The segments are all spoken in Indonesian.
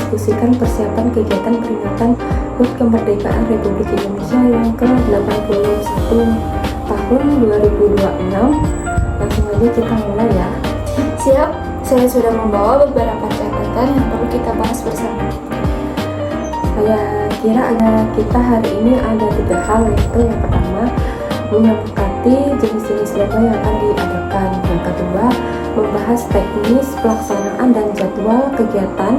mendiskusikan persiapan kegiatan peringatan HUT Kemerdekaan Republik Indonesia yang ke-81 tahun 2026. Langsung aja kita mulai ya. Siap, saya sudah membawa beberapa catatan yang perlu kita bahas bersama. Saya kira kita hari ini ada 3 hal, yaitu yang pertama menyepakati jenis-jenis lomba yang akan diadakan, yang kedua membahas teknis pelaksanaan dan jadwal kegiatan,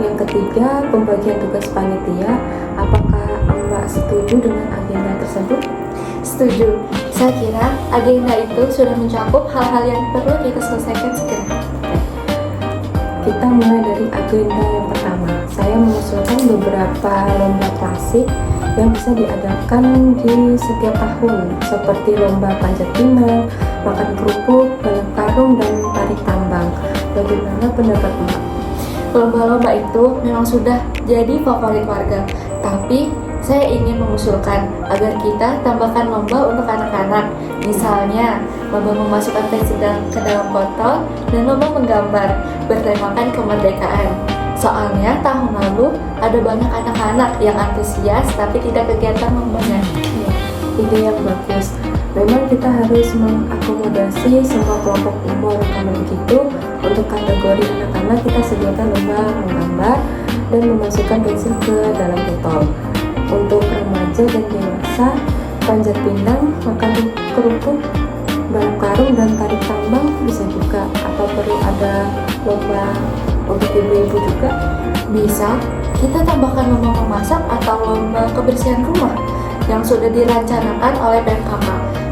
yang ketiga pembagian tugas panitia. Apakah Mbak setuju dengan agenda tersebut? Setuju, saya kira agenda itu sudah mencakup hal-hal yang perlu kita selesaikan segera. Kita mulai dari agenda yang pertama. Saya mengusulkan beberapa lomba klasik yang bisa diadakan di setiap tahun, seperti lomba panjat pinang, makan kerupuk, balap karung, dan tarik tambang. Bagaimana pendapat Mbak? Lomba-lomba itu memang sudah jadi favorit warga, tapi saya ingin mengusulkan agar kita tambahkan lomba untuk anak-anak. Misalnya, lomba memasukkan pensil ke dalam botol dan lomba menggambar bertemakan kemerdekaan. Soalnya tahun lalu ada banyak anak-anak yang antusias tapi tidak kegiatan lombanya. Ide yang bagus. Memang kita harus mengakomodasi semua kelompok umur. Kalau begitu, untuk kategori anak-anak kita sediakan lomba menggambar dan memasukkan pensil ke dalam botol. Untuk remaja dan dewasa, panjat pinang, makan kerupuk, balap karung, dan tarik tambang bisa juga. Atau perlu ada lomba untuk ibu-ibu juga? Bisa, kita tambahkan lomba memasak atau lomba kebersihan rumah yang sudah dirancanakan oleh PMKK.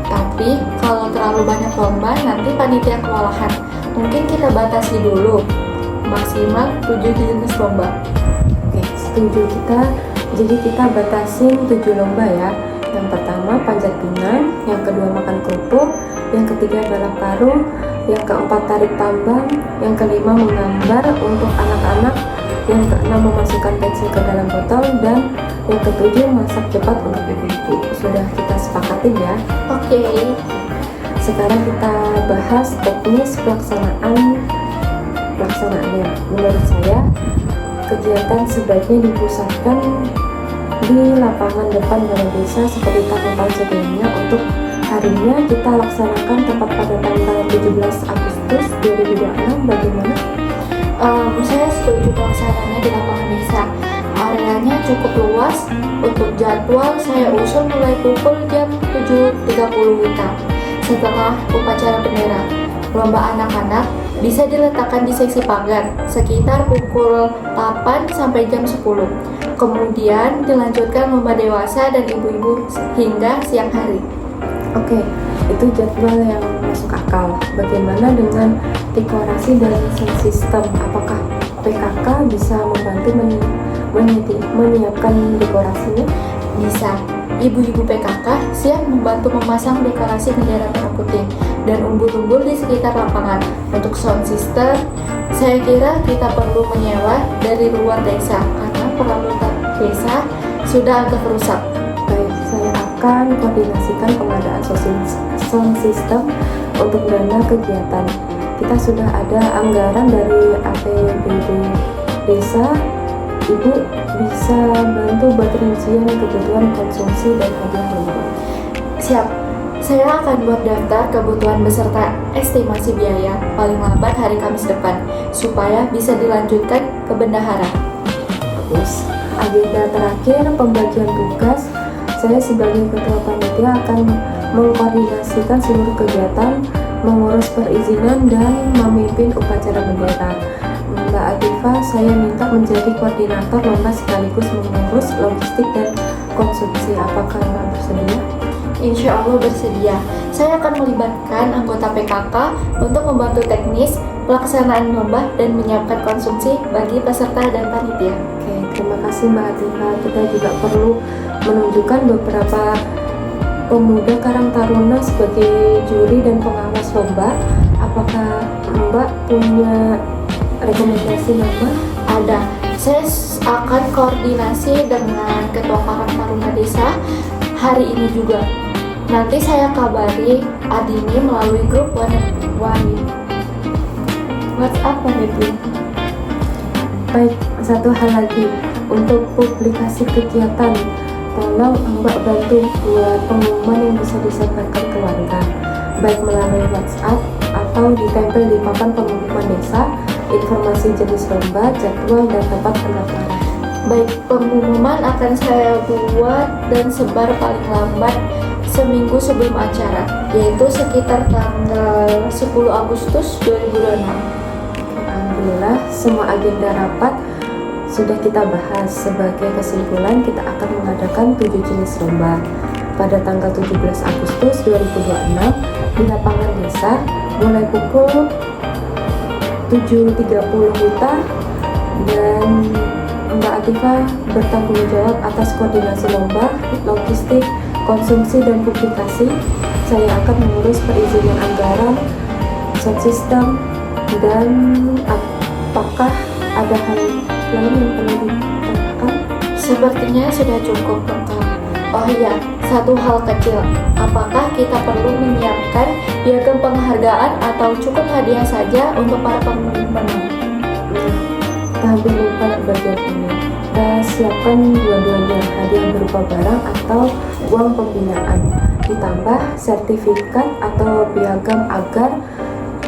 Tapi kalau terlalu banyak lomba, nanti panitia kewalahan. Mungkin kita batasi dulu, maksimal 7 jenis lomba. Oke, setuju Jadi kita batasin 7 lomba ya. Yang pertama panjat pinang, yang kedua makan kerupuk, yang ketiga balap karung, yang keempat tarik tambang, yang kelima menggambar untuk anak-anak, yang keenam memasukkan pensil ke dalam botol, dan yang ketujuh masak cepat untuk ibu-ibu. Sudah kita sepakatin ya. Oke. Sekarang kita bahas teknis pelaksanaannya. Menurut saya, kegiatan sebaiknya dipusatkan di lapangan depan balai desa seperti tahun-tahun sebelumnya. Untuk harinya kita laksanakan tepat pada tanggal 17 Agustus 2026. Bagaimana? Saya setuju pelaksanaannya di lapangan desa. Areanya cukup luas. Untuk jadwal saya usul mulai pukul jam 7.30 WITA setelah upacara bendera. Lomba anak-anak bisa diletakkan di seksi pagar sekitar pukul 8 sampai jam 10. Kemudian dilanjutkan lomba dewasa dan ibu-ibu hingga siang hari. Oke, itu jadwal yang masuk akal. Bagaimana dengan dekorasi dan sound system? Apakah PKK bisa membantu menyiapkan dekorasinya? Bisa. Ibu-ibu PKK siap membantu memasang dekorasi bendera merah putih dan umbul-umbul di sekitar lapangan. Untuk sound system, saya kira kita perlu menyewa dari luar desa karena peralatan desa sudah agak rusak. Baik, saya akan koordinasikan pengadaan sound system untuk dana kegiatan. Kita sudah ada anggaran dari APBD desa. Ibu bisa bantu buat rincian kebutuhan konsumsi dan hadiah lomba. Siap. Saya akan buat daftar kebutuhan beserta estimasi biaya paling lambat hari Kamis depan supaya bisa dilanjutkan ke bendahara. Bagus. Agenda terakhir pembagian tugas. Saya sebagai ketua panitia akan mengkoordinasikan seluruh kegiatan, mengurus perizinan, dan memimpin upacara bendera. Mbak Atifah, saya minta menjadi koordinator lomba sekaligus mengurus logistik dan konsumsi. Apakah Mbak bersedia? Insya Allah bersedia. Saya akan melibatkan anggota PKK untuk membantu teknis pelaksanaan lomba dan menyiapkan konsumsi bagi peserta dan panitia. Oke, terima kasih Mbak Atifah. Kita juga perlu menunjukkan beberapa pemuda Karang Taruna sebagai juri dan pengawas lomba. Apakah Mbak punya rekomendasi nama? Ada. Saya akan koordinasi dengan Ketua Karang Taruna Desa hari ini juga. Nanti saya kabari Adini melalui grup WhatsApp itu. Baik, satu hal lagi, untuk publikasi kegiatan, tolong Mbak bantu buat pengumuman yang bisa disampaikan ke warga, baik melalui WhatsApp atau ditempel di papan pengumuman desa, informasi jenis lomba, jadwal, dan tempat pendaftaran. Baik, pengumuman akan saya buat dan sebar paling lambat seminggu sebelum acara, yaitu sekitar tanggal 10 Agustus 2026. Alhamdulillah, semua agenda rapat sudah kita bahas. Sebagai kesimpulan, kita akan mengadakan 7 jenis lomba pada tanggal 17 Agustus 2026 di lapangan desa mulai pukul 7.30 WITA, dan Mbak Atifah bertanggung jawab atas koordinasi lomba, logistik, konsumsi, dan publikasi. Saya akan mengurus perizinan anggaran, sound system, dan apakah ada hal lain yang perlu ditanyakan? Sepertinya sudah cukup lengkap. Oh iya, satu hal kecil. Apakah kita perlu menyiapkan piagam penghargaan atau cukup hadiah saja untuk para pemenang? Kita hampir lupa bagian ini. Kita siapkan dua-duanya, hadiah berupa barang atau uang pembinaan, ditambah sertifikat atau piagam agar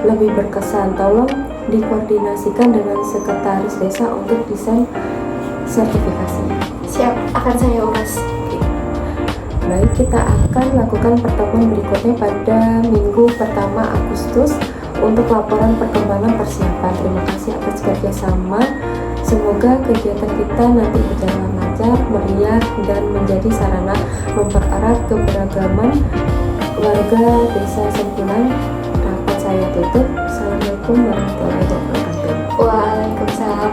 lebih berkesan. Tolong dikoordinasikan dengan sekretaris desa untuk desain sertifikasi. Siap, akan saya urus. Baik, kita akan lakukan pertemuan berikutnya pada minggu pertama Agustus untuk laporan perkembangan persiapan. Terima kasih atas kerjasama. Semoga kegiatan kita nanti berjalan lancar, meriah, dan menjadi sarana mempererat keberagaman warga Desa Sempulan. Rapat saya tutup. Assalamualaikum warahmatullahi wabarakatuh. Waalaikumsalam